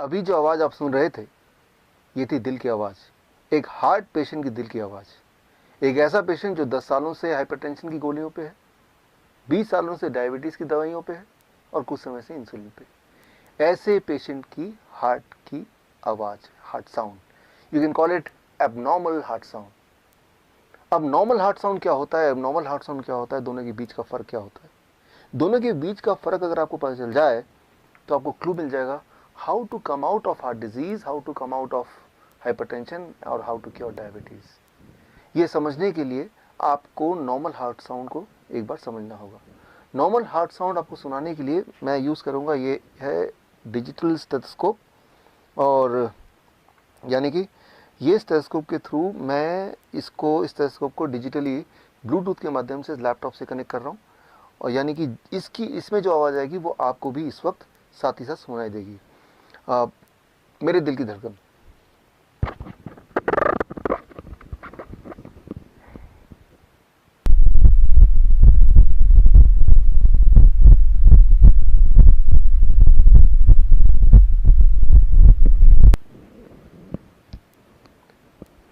अभी जो आवाज़ आप सुन रहे थे ये थी दिल की आवाज़, एक हार्ट पेशेंट की दिल की आवाज़। एक ऐसा पेशेंट जो 10 सालों से हाइपरटेंशन की गोलियों पे है, 20 सालों से डायबिटीज़ की दवाइयों पे है और कुछ समय से इंसुलिन पे। ऐसे पेशेंट की हार्ट की आवाज़, heart sound, you can call it abnormal heart sound. अब नॉर्मल हार्ट साउंड क्या होता है, एबनॉर्मल हार्ट साउंड क्या होता है, दोनों के बीच का फ़र्क क्या होता है? दोनों के बीच का फ़र्क अगर आपको पता चल जाए तो आपको क्लू मिल जाएगा how to come out of heart disease, how to come out of hypertension और हाउ टू क्योर डायबिटीज़। ये समझने के लिए आपको नॉर्मल हार्ट साउंड को एक बार समझना होगा। नॉर्मल हार्ट साउंड आपको सुनाने के लिए मैं यूज़ करूँगा, ये है डिजिटल स्टेथोस्कोप। और यानी कि ये स्टेथोस्कोप के थ्रू मैं इस स्टेथोस्कोप को डिजिटली ब्लूटूथ के माध्यम से लैपटॉप से कनेक्ट कर रहा हूँ। और यानी कि इसमें जो आवाज़ आएगी वो आपको भी इस वक्त साथ ही साथ सुनाई देगी। मेरे दिल की धड़कन,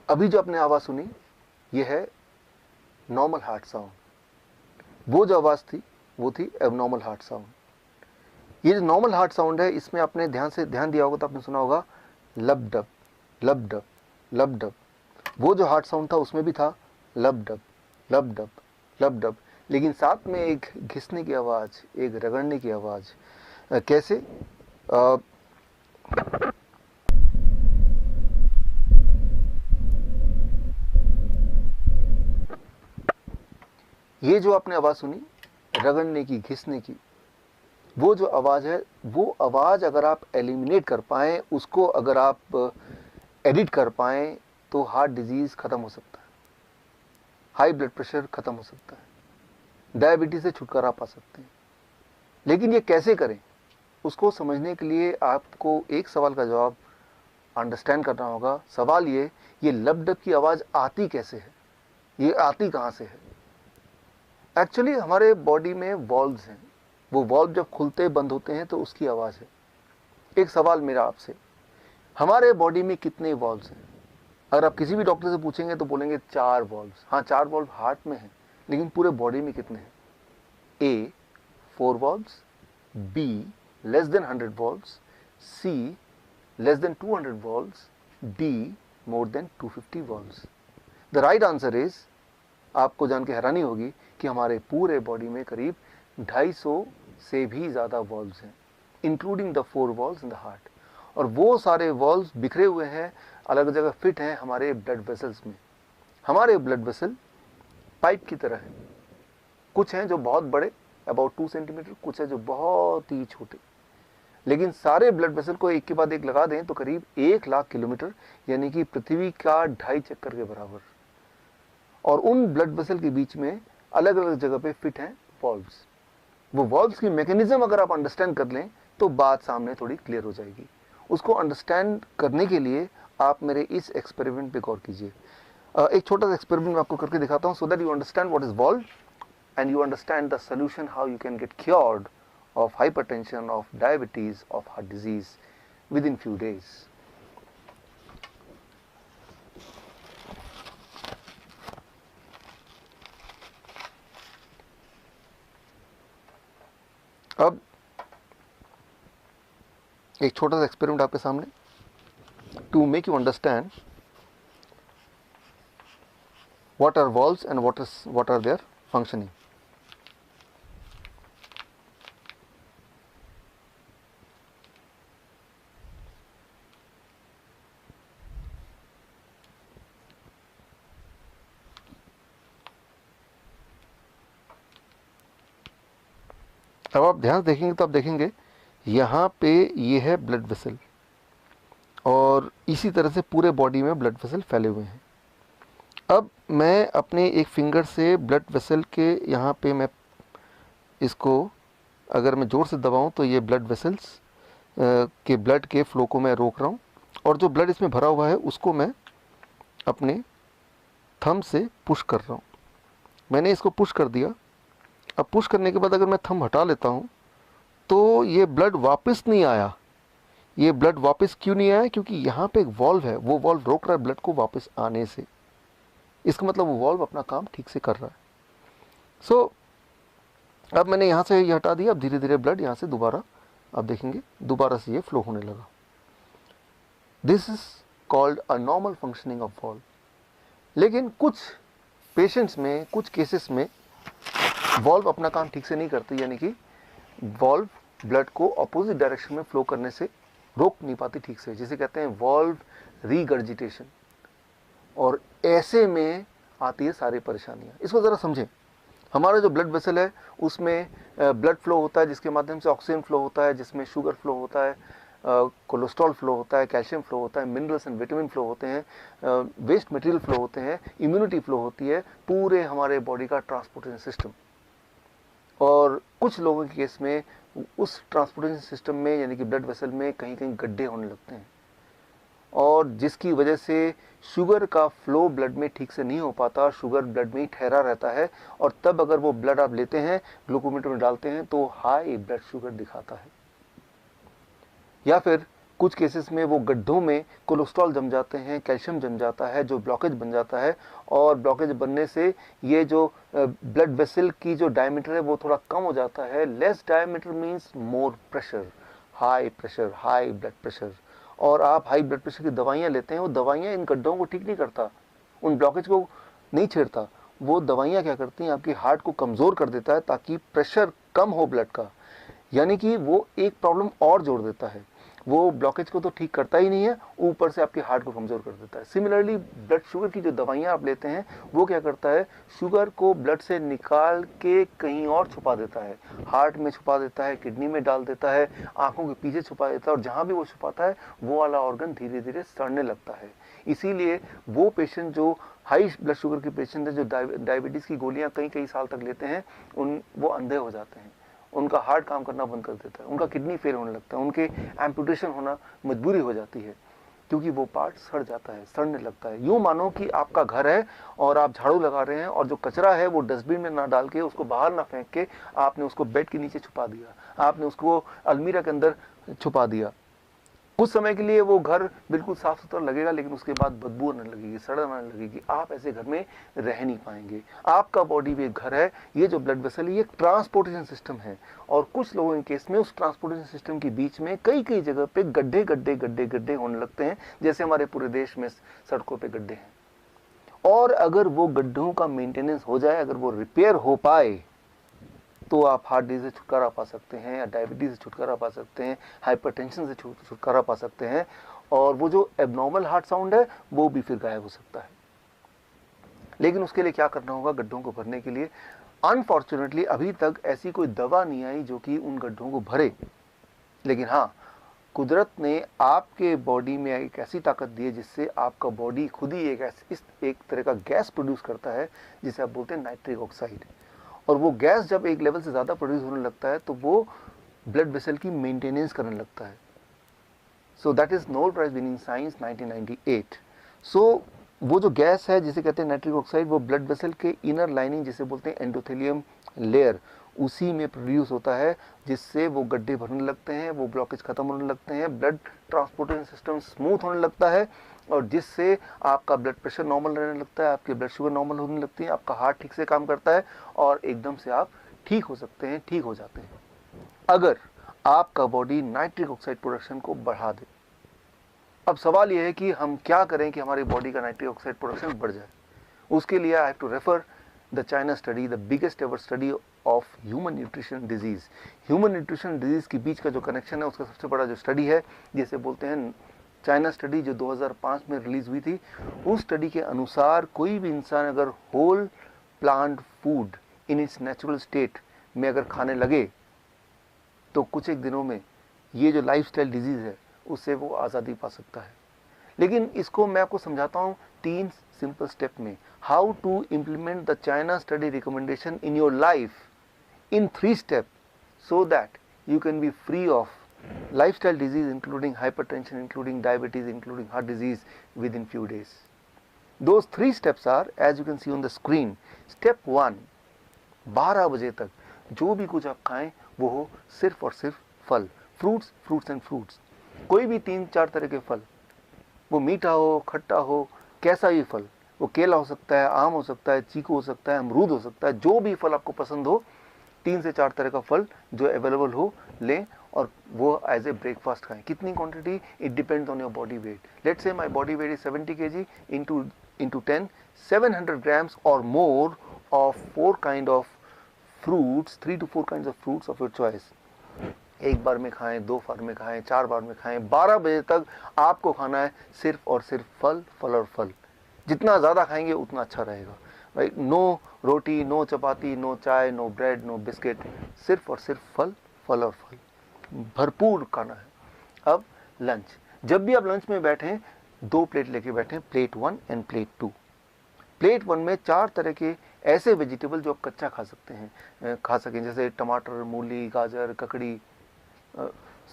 अभी जो आपने आवाज़ सुनी ये है नॉर्मल हार्ट साउंड। वो जो आवाज़ थी वो थी एबनॉर्मल हार्ट साउंड। ये जो नॉर्मल हार्ट साउंड है इसमें आपने ध्यान दिया होगा तो आपने सुना होगा लब डब लब डब लब डब। वो जो हार्ट साउंड था उसमें भी था लब डब लब डब लब डब, लेकिन साथ में एक घिसने की आवाज़, एक रगड़ने की आवाज़। कैसे? ये जो आपने आवाज़ सुनी रगड़ने की, घिसने की, वो जो आवाज़ है, वो आवाज़ अगर आप एलिमिनेट कर पाएँ, उसको अगर आप एडिट कर पाएँ तो हार्ट डिजीज़ ख़त्म हो सकता है, हाई ब्लड प्रेशर ख़त्म हो सकता है, डायबिटीज़ से छुटकारा पा सकते हैं। लेकिन ये कैसे करें, उसको समझने के लिए आपको एक सवाल का जवाब अंडरस्टैंड करना होगा। सवाल ये लब डब की आवाज़ आती कैसे है, ये आती कहाँ से है? एक्चुअली हमारे बॉडी में वॉल्व्स हैं, वो वॉल्व जब खुलते बंद होते हैं तो उसकी आवाज़ है। एक सवाल मेरा आपसे, हमारे बॉडी में कितने वॉल्व्स हैं? अगर आप किसी भी डॉक्टर से पूछेंगे तो बोलेंगे 4 वॉल्व्स। हाँ, 4 वॉल्व हार्ट में हैं, लेकिन पूरे बॉडी में कितने हैं? A 4 valves, B less than 100 valves, C less than 200 valves, D more than 250 valves. The right answer is, आपको जान के हैरानी होगी कि हमारे पूरे बॉडी में करीब 250 से भी ज़्यादा वॉल्व्स हैं, including the 4 valves in the heart. और वो सारे वॉल्व्स बिखरे हुए हैं, अलग जगह फिट हैं हमारे ब्लड वेसल्स में। हमारे ब्लड वेसल पाइप की तरह हैं, कुछ हैं जो बहुत बड़े अबाउट 2 सेंटीमीटर, कुछ है जो बहुत ही छोटे। लेकिन सारे ब्लड वेसल को एक के बाद एक लगा दें तो करीब 1 लाख किलोमीटर, यानी कि पृथ्वी का 2.5 चक्कर के बराबर। और उन ब्लड वेसल के बीच में अलग अलग जगह पे फिट हैं वॉल्व्स। वो वॉल्व्स की मैकेनिज्म अगर आप अंडरस्टैंड कर लें तो बात सामने थोड़ी क्लियर हो जाएगी। उसको अंडरस्टैंड करने के लिए आप मेरे इस एक्सपेरिमेंट पे गौर कीजिए। एक छोटा सा एक्सपेरिमेंट मैं आपको करके दिखाता हूँ, so that you understand what is valve and you understand the solution how you can get cured of hypertension, of diabetes, of heart disease within few days. अब एक छोटा सा एक्सपेरिमेंट आपके सामने to make you understand what are valves and what are their functioning. अब आप ध्यान देखेंगे तो आप देखेंगे यहाँ पे ये है ब्लड वेसल, और इसी तरह से पूरे बॉडी में ब्लड वेसल फैले हुए हैं। अब मैं अपने एक फिंगर से ब्लड वेसल के यहाँ पे मैं इसको अगर मैं ज़ोर से दबाऊं तो ये ब्लड वेसल्स के ब्लड के फ्लो को मैं रोक रहा हूँ, और जो ब्लड इसमें भरा हुआ है उसको मैं अपने थंब से पुश कर रहा हूँ। मैंने इसको पुश कर दिया। अब पुश करने के बाद अगर मैं थंब हटा लेता हूँ तो ये ब्लड वापस नहीं आया, ये ब्लड वापस क्यों नहीं आया? क्योंकि यहाँ पे एक वॉल्व है, वो वॉल्व रोक रहा है ब्लड को वापस आने से। इसका मतलब वो वॉल्व अपना काम ठीक से कर रहा है। सो अब मैंने यहाँ से ये हटा दिया, अब धीरे धीरे ब्लड यहाँ से दोबारा, आप देखेंगे दोबारा से ये फ्लो होने लगा। This is called a normal functioning of valve. लेकिन कुछ पेशेंट्स में, कुछ केसेस में वॉल्व अपना काम ठीक से नहीं करती, यानी कि वॉल्व ब्लड को अपोजिट डायरेक्शन में फ्लो करने से रोक नहीं पाती ठीक से, जिसे कहते हैं वॉल्व रीगर्जिटेशन। और ऐसे में आती है सारी परेशानियां। इसको ज़रा समझें। हमारा जो ब्लड वेसल है उसमें ब्लड फ्लो होता है, जिसके माध्यम से ऑक्सीजन फ्लो होता है, जिसमें शुगर फ्लो होता है, कोलेस्ट्रॉल फ्लो होता है, कैल्शियम फ्लो होता है, मिनरल्स एंड विटामिन फ्लो होते हैं, वेस्ट मटेरियल फ्लो होते हैं, इम्यूनिटी फ्लो होती है, पूरे हमारे बॉडी का ट्रांसपोर्टेशन सिस्टम। और कुछ लोगों के केस में उस ट्रांसपोर्टेशन सिस्टम में, यानी कि ब्लड वेसल में, कहीं कहीं गड्ढे होने लगते हैं, और जिसकी वजह से शुगर का फ्लो ब्लड में ठीक से नहीं हो पाता, शुगर ब्लड में ही ठहरा रहता है। और तब अगर वो ब्लड आप लेते हैं, ग्लूकोमीटर में डालते हैं, तो हाई ब्लड शुगर दिखाता है। या फिर कुछ केसेस में वो गड्ढों में कोलेस्ट्रॉल जम जाते हैं, कैल्शियम जम जाता है, जो ब्लॉकेज बन जाता है। और ब्लॉकेज बनने से ये जो ब्लड वेसल की जो डायमीटर है वो थोड़ा कम हो जाता है। Less diameter means more pressure, high blood pressure. और आप हाई ब्लड प्रेशर की दवाइयाँ लेते हैं, वो दवाइयाँ इन गड्ढों को ठीक नहीं करता, उन ब्लॉकेज को नहीं छेड़ता। वो दवाइयाँ क्या करती हैं, आपकी हार्ट को कमज़ोर कर देता है ताकि प्रेशर कम हो ब्लड का। यानी कि वो एक प्रॉब्लम और जोड़ देता है। वो ब्लॉकेज को तो ठीक करता ही नहीं है, ऊपर से आपके हार्ट को कमज़ोर कर देता है। सिमिलरली ब्लड शुगर की जो दवाइयाँ आप लेते हैं, वो क्या करता है, शुगर को ब्लड से निकाल के कहीं और छुपा देता है, हार्ट में छुपा देता है, किडनी में डाल देता है, आंखों के पीछे छुपा देता है। और जहाँ भी वो छुपाता है, वो वाला ऑर्गन धीरे धीरे सड़ने लगता है। इसीलिए वो पेशेंट जो हाई ब्लड शुगर के पेशेंट है, जो डायबिटीज़ की गोलियाँ कई कई साल तक लेते हैं, वो अंधे हो जाते हैं, उनका हार्ट काम करना बंद कर देता है, उनका किडनी फेल होने लगता है, उनके एम्पुटेशन होना मजबूरी हो जाती है, क्योंकि वो पार्ट सड़ जाता है, सड़ने लगता है। यूँ मानो कि आपका घर है और आप झाड़ू लगा रहे हैं, और जो कचरा है वो डस्टबिन में ना डाल के, उसको बाहर ना फेंक के, आपने उसको बेड के नीचे छुपा दिया, आपने उसको अलमीरा के अंदर छुपा दिया। कुछ समय के लिए वो घर बिल्कुल साफ सुथरा लगेगा, लेकिन उसके बाद बदबू आने लगेगी, सड़न आने लगेगी। आप ऐसे घर में रह नहीं पाएंगे। आपका बॉडी भी एक घर है। ये जो ब्लड वेसल है, ये एक ट्रांसपोर्टेशन सिस्टम है। और कुछ लोगों के केस में उस ट्रांसपोर्टेशन सिस्टम के बीच में कई कई जगह पे गड्ढे गड्ढे गड्ढे गड्ढे होने लगते हैं, जैसे हमारे पूरे देश में सड़कों पर गड्ढे हैं। और अगर वो गड्ढों का मेंटेनेंस हो जाए, अगर वो रिपेयर हो पाए, तो आप हार्ट डिजीज से छुटकारा पा सकते हैं, या डायबिटीज से छुटकारा पा सकते हैं, हाइपरटेंशन से छुटकारा पा सकते हैं। और वो जो एबनॉर्मल हार्ट साउंड है, वो भी फिर गायब हो सकता है। लेकिन उसके लिए क्या करना होगा, गड्ढों को भरने के लिए? अनफॉर्चुनेटली अभी तक ऐसी कोई दवा नहीं आई जो कि उन गड्ढों को भरे। लेकिन हाँ, कुदरत ने आपके बॉडी में एक ऐसी ताकत दी है जिससे आपका बॉडी खुद ही एक तरह का गैस प्रोड्यूस करता है, जिसे आप बोलते हैं नाइट्रिक ऑक्साइड। और वो गैस जब एक लेवल से ज़्यादा प्रोड्यूस होने लगता है, तो वो ब्लड वेसल की मेंटेनेंस करने लगता है। So that is Nobel prize winning science 1998। So वो जो गैस है, जिसे कहते हैं नाइट्रिक ऑक्साइड, वो ब्लड वेसल के इनर लाइनिंग, जिसे बोलते हैं एंडोथेलियम लेयर, उसी में प्रोड्यूस होता है, जिससे वो गड्ढे भरने लगते हैं, वो ब्लॉकेज खत्म होने लगते हैं, ब्लड ट्रांसपोर्टेशन सिस्टम स्मूथ होने लगता है, और जिससे आपका ब्लड प्रेशर नॉर्मल रहने लगता है, आपकी ब्लड शुगर नॉर्मल होने लगती है, आपका हार्ट ठीक से काम करता है, और एकदम से आप ठीक हो सकते हैं, ठीक हो जाते हैं, अगर आपका बॉडी नाइट्रिक ऑक्साइड प्रोडक्शन को बढ़ा दे। अब सवाल यह है कि हम क्या करें कि हमारी बॉडी का नाइट्रिक ऑक्साइड प्रोडक्शन बढ़ जाए। उसके लिए I have to refer the China study, the biggest ever study of human nutrition disease. Human nutrition disease के बीच का जो कनेक्शन है, उसका सबसे बड़ा जो स्टडी है, जिसे बोलते हैं चाइना स्टडी, जो 2005 में रिलीज हुई थी। उस स्टडी के अनुसार कोई भी इंसान अगर whole plant food in its natural state में अगर खाने लगे, तो कुछ एक दिनों में ये जो लाइफस्टाइल डिजीज है, उससे वो आज़ादी पा सकता है। लेकिन इसको मैं आपको समझाता हूँ 3 सिंपल स्टेप में, how to implement the China study recommendation in your life in 3 step, so that you can be free of lifestyle disease, including hypertension, including diabetes, including heart disease, within few days. Those 3 steps are, as you can see on the screen. Step 1, 12 बजे तक जो भी कुछ आप खाएं, वो हो सिर्फ और सिर्फ फल, फ्रूट्स एंड फ्रूट्स। कोई भी 3-4 तरह के फल, वो मीठा हो, खट्टा हो, कैसा भी फल, वो केला हो सकता है, आम हो सकता है, चीकू हो सकता है, अमरूद हो सकता है, जो भी फल आपको पसंद हो, 3 से 4 तरह का फल जो अवेलेबल हो लें और वो एज ए ब्रेकफास्ट खाएं। कितनी quantity? It depends on your body weight. Let's say my body weight is 70 kg into 10, 700 grams or more of 4 kind of fruits, 3 to 4 kinds of fruits of your choice. एक बार में खाएं, 2 बार में खाएं, 4 बार में खाएं, 12 बजे तक आपको खाना है सिर्फ और सिर्फ फल, फल और फल। जितना ज़्यादा खाएंगे उतना अच्छा रहेगा, राइट? नो रोटी, नो चपाती, नो चाय, नो ब्रेड, नो बिस्किट, सिर्फ और सिर्फ फल, फल और फल, भरपूर खाना है। अब लंच, जब भी आप लंच में बैठें 2 प्लेट लेके बैठें, प्लेट 1 एंड प्लेट 2। प्लेट 1 में 4 तरह के ऐसे वेजिटेबल जो आप कच्चा खा सकते हैं, खा सकें, जैसे टमाटर, मूली, गाजर, ककड़ी,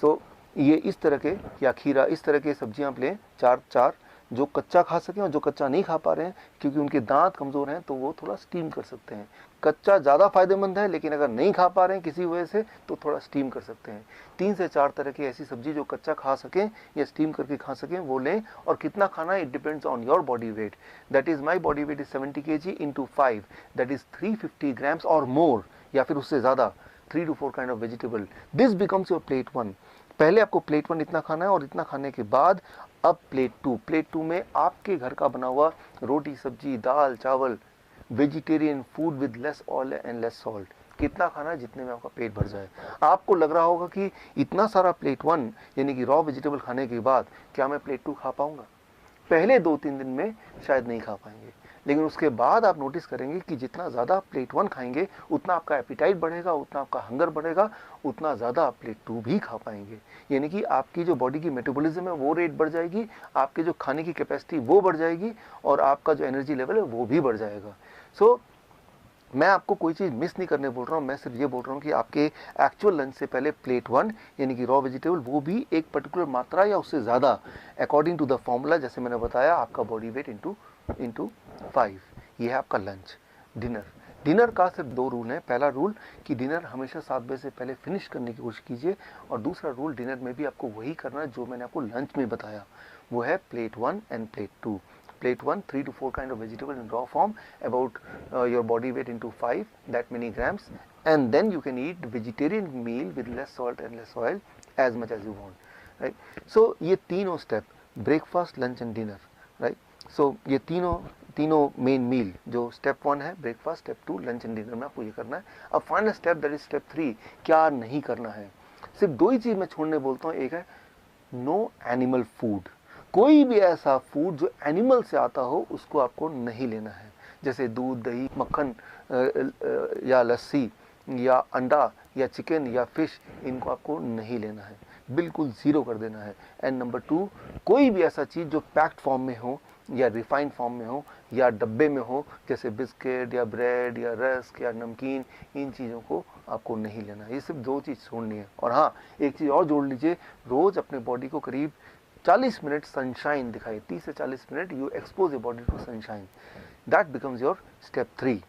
सो ये इस तरह के, या खीरा, इस तरह के सब्जियां आप लें 4 जो कच्चा खा सकें, और जो कच्चा नहीं खा पा रहे हैं क्योंकि उनके दांत कमज़ोर हैं तो वो थोड़ा स्टीम कर सकते हैं। कच्चा ज़्यादा फायदेमंद है, लेकिन अगर नहीं खा पा रहे हैं किसी वजह से तो थोड़ा स्टीम कर सकते हैं। 3 से 4 तरह की ऐसी सब्जी जो कच्चा खा सकें या स्टीम करके खा सकें वो लें। और कितना खाना है, it depends on your body weight. That is my body weight is 70 kg into 5, that is 350 grams और मोर, या फिर उससे ज़्यादा, 3 to 4 kind of vegetable. This becomes your plate 1। पहले आपको प्लेट 1 इतना खाना है, और इतना खाने के बाद अब प्लेट 2। प्लेट 2 में आपके घर का बना हुआ रोटी, सब्जी, दाल, चावल, vegetarian food with less oil and less salt. कितना खाना है? जितने में आपका पेट भर जाए। आपको लग रहा होगा कि इतना सारा प्लेट 1 यानी कि रॉ वेजिटेबल खाने के बाद क्या मैं प्लेट 2 खा पाऊंगा? पहले 2-3 दिन में शायद नहीं खा पाएंगे, लेकिन उसके बाद आप नोटिस करेंगे कि जितना ज़्यादा प्लेट 1 खाएंगे उतना आपका एपिटाइट बढ़ेगा, उतना आपका हंगर बढ़ेगा, उतना ज़्यादा आप प्लेट 2 भी खा पाएंगे। यानी कि आपकी जो बॉडी की मेटाबॉलिज्म है वो रेट बढ़ जाएगी, आपके जो खाने की कैपेसिटी वो बढ़ जाएगी, और आपका जो एनर्जी लेवल है वो भी बढ़ जाएगा। सो मैं आपको कोई चीज़ मिस नहीं करने बोल रहा हूँ, मैं सिर्फ ये बोल रहा हूँ कि आपके एक्चुअल लंच से पहले प्लेट 1 यानी कि रॉ वेजिटेबल, वो भी एक पर्टिकुलर मात्रा या उससे ज़्यादा, अकॉर्डिंग टू द फॉर्मूला, जैसे मैंने बताया, आपका बॉडी वेट इंटू 5। ये है आपका लंच। डिनर का सिर्फ 2 रूल हैं। पहला रूल कि डिनर हमेशा 7 बजे से पहले फिनिश करने की कोशिश कीजिए, और दूसरा रूल, डिनर में भी आपको वही करना है जो मैंने आपको लंच में बताया, वो है plate 1 end plate 2। Plate 1, 3 to 4 kind of vegetable in raw form, about your body weight into 5, that many grams, and then you can eat vegetarian meal with less salt and less oil as much as you want, right? So ये तीनों step, breakfast, lunch and dinner, right? So ये तीनों main मील, जो step 1 है breakfast, step 2 lunch and dinner में आपको ये करना है। अब final step, that is step 3, क्या नहीं करना है। सिर्फ 2 ही चीज़ मैं छोड़ने बोलता हूँ। एक है नो एनिमल फूड। कोई भी ऐसा फूड जो एनिमल से आता हो उसको आपको नहीं लेना है, जैसे दूध, दही, मक्खन या लस्सी या अंडा या चिकन या फिश, इनको आपको नहीं लेना है, बिल्कुल ज़ीरो कर देना है। एंड नंबर 2, कोई भी ऐसा चीज़ जो पैक्ड फॉर्म में हो या रिफाइंड फॉर्म में हो या डब्बे में हो, जैसे बिस्किट या ब्रेड या रस्क या नमकीन, इन चीज़ों को आपको नहीं लेना है। ये सिर्फ 2 चीज़ छोड़नी है। और हाँ, एक चीज़ और जोड़ लीजिए, रोज़ अपने बॉडी को करीब 40 मिनट सनशाइन दिखाइए। 30 से 40 minute you expose your body to sunshine. That becomes your step 3।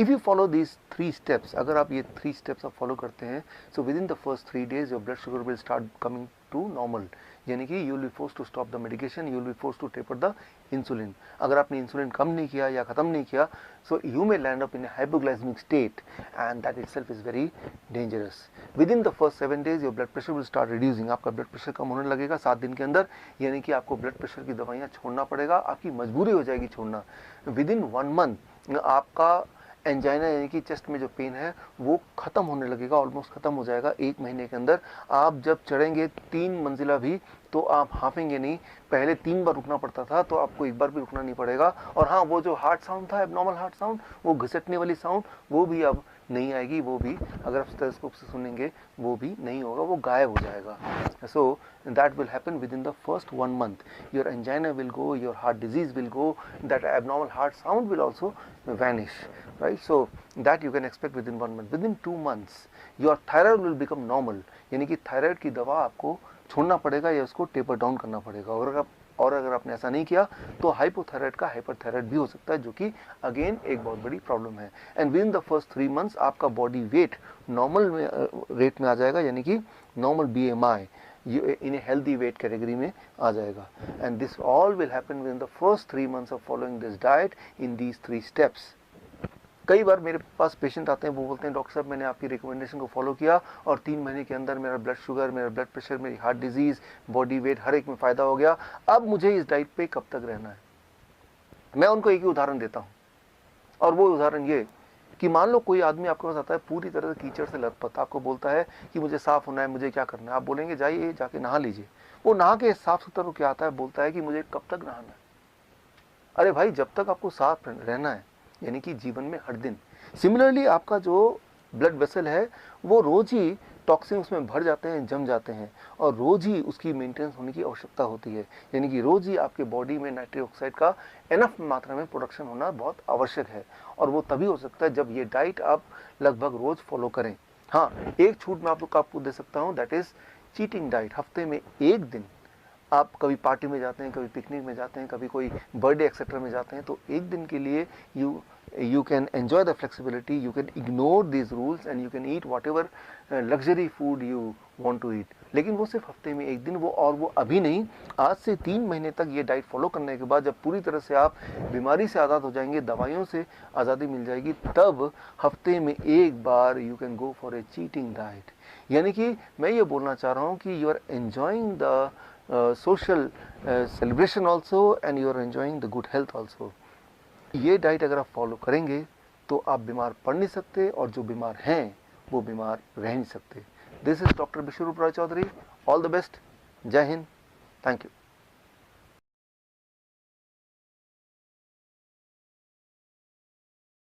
If you follow these 3 steps, अगर आप ये 3 स्टेप्स आप फॉलो करते हैं, so with in the first 3 days your blood sugar will start coming to normal, यानी कि you will be force to stop the medication, you will be force to taper the insulin. अगर आपने insulin कम नहीं किया या ख़त्म नहीं किया, so you may land up in a hypoglycemic state, and that itself is very dangerous. With in the first 7 days your blood pressure will start reducing. आपका blood pressure कम होने लगेगा 7 दिन के अंदर, यानी कि आपको ब्लड प्रेशर की दवाइयाँ छोड़ना पड़ेगा, आपकी मजबूरी हो जाएगी छोड़ना। विद इन 1 month आपका एंजाइना यानी कि चेस्ट में जो पेन है वो ख़त्म होने लगेगा, ऑलमोस्ट ख़त्म हो जाएगा 1 महीने के अंदर। आप जब चढ़ेंगे 3 मंजिला भी तो आप हाफेंगे नहीं। पहले 3 बार रुकना पड़ता था, तो आपको 1 बार भी रुकना नहीं पड़ेगा। और हाँ, वो जो हार्ट साउंड था, एबनॉर्मल हार्ट साउंड, वो घिसटने वाली साउंड, वो भी अब नहीं आएगी। वो भी अगर आप स्टेथोस्कोप से सुनेंगे वो भी नहीं होगा, वो गायब हो जाएगा। So that will happen with in the first 1 month। Your angina will go, your heart disease will go, that abnormal heart sound will also vanish, right? So that you can expect within 1 month. Within 2 months your thyroid will become normal, यानी कि thyroid की दवा आपको छोड़ना पड़ेगा या उसको taper down करना पड़ेगा। और अगर आपने ऐसा नहीं किया तो हाइपोथायराइड का हाइपरथायराइड भी हो सकता है, जो कि अगेन एक बहुत बड़ी प्रॉब्लम है। And with in the first 3 months आपका बॉडी वेट नॉर्मल में रेट में आ जाएगा, यानी कि normal BMI in a healthy weight category में आ जाएगा। And this all will happen with in the first 3 months of following this diet in these 3 steps. कई बार मेरे पास पेशेंट आते हैं, वो बोलते हैं डॉक्टर साहब मैंने आपकी रिकमेंडेशन को फॉलो किया और 3 महीने के अंदर मेरा ब्लड शुगर, मेरा ब्लड प्रेशर, मेरी हार्ट डिजीज़, बॉडी वेट हर एक में फ़ायदा हो गया, अब मुझे इस डाइट पे कब तक रहना है। मैं उनको एक ही उदाहरण देता हूँ, और वो उदाहरण ये कि मान लो कोई आदमी आपके पास आता है पूरी तरह से कीचड़ से लथपथ, आपको बोलता है कि मुझे साफ़ होना है, मुझे क्या करना है। आप बोलेंगे जाइए जाके नहा लीजिए। वो नहा के साफ़ सुथरा होकर आता है, बोलता है कि मुझे कब तक नहाना है। अरे भाई, जब तक आपको साफ रहना है, यानी कि जीवन में हर दिन। सिमिलरली आपका जो ब्लड वेसल है वो रोज ही टॉक्सिन उसमें भर जाते हैं, जम जाते हैं, और रोज ही उसकी मेंटेनेंस होने की आवश्यकता होती है। यानी कि रोज ही आपके बॉडी में नाइट्रिक ऑक्साइड का एनफ मात्रा में प्रोडक्शन होना बहुत आवश्यक है, और वो तभी हो सकता है जब ये डाइट आप लगभग रोज फॉलो करें। हाँ, एक छूट मैं आपको दे सकता हूँ, दैट इज चीटिंग डाइट। हफ्ते में एक दिन आप कभी पार्टी में जाते हैं, कभी पिकनिक में जाते हैं, कभी कोई बर्थडे एक्सेट्रा में जाते हैं, तो एक दिन के लिए you can enjoy the flexibility, you can ignore these rules and you can eat whatever luxury food you want to eat। लेकिन वो सिर्फ हफ्ते में एक दिन, वो और वो अभी नहीं, आज से 3 महीने तक ये डाइट फॉलो करने के बाद जब पूरी तरह से आप बीमारी से आज़ाद हो जाएंगे, दवाइयों से आज़ादी मिल जाएगी, तब हफ्ते में एक बार you can go for a cheating diet. यानी कि मैं ये बोलना चाह रहा हूँ कि you are enjoying the social celebration also and you are enjoying the good health also। ये डाइट अगर आप फॉलो करेंगे तो आप बीमार पड़ नहीं सकते, और जो बीमार हैं वो बीमार रह नहीं सकते। This is doctor Vishwaroop Roy Chowdhury. All the best. Jai Hind. Thank you.